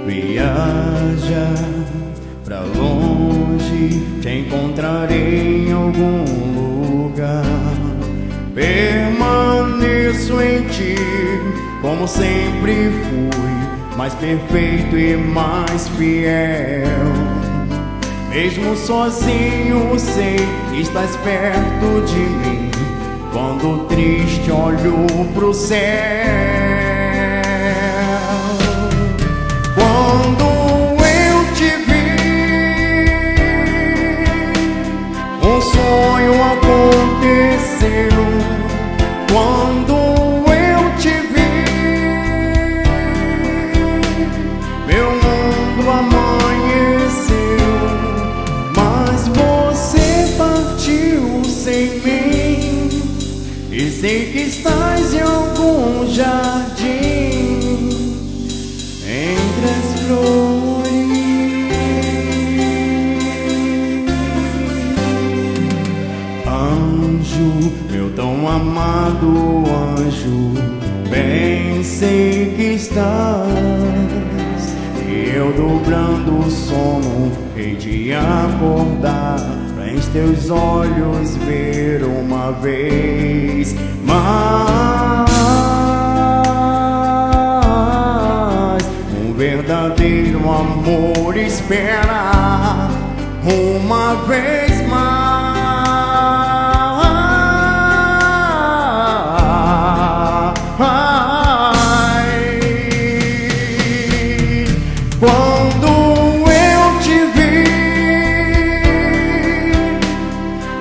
Viaja pra longe, te encontrarei em algum lugar. Permaneço em ti, como sempre fui, mais perfeito e mais fiel. Mesmo sozinho sei que estás perto de mim, quando triste olho pro céu. Quando eu te vi, um sonho aconteceu. Quando eu te vi, meu mundo amanheceu. Mas você partiu sem mim, e sei que estás em algum jardim entre as flores. Anjo, meu tão amado anjo, bem sei que estás, e eu dobrando o sono hei de acordar pra em teus olhos ver uma vez mais um verdadeiro amor espera uma vez mais. Quando eu te vi,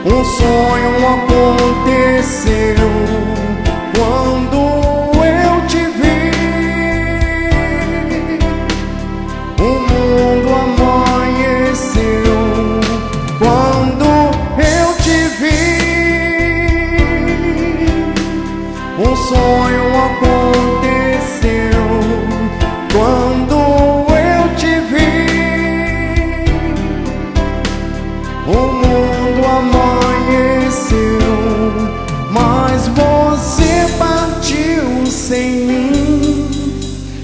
um sonho aconteceu. Quando eu te vi, o mundo amanheceu. Quando eu te vi, um sonho aconteceu. Quando eu te vi, o mundo amanheceu. Mas você partiu sem mim,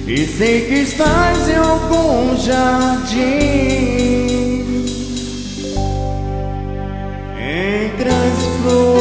e sei que estás em algum jardim entre as flores.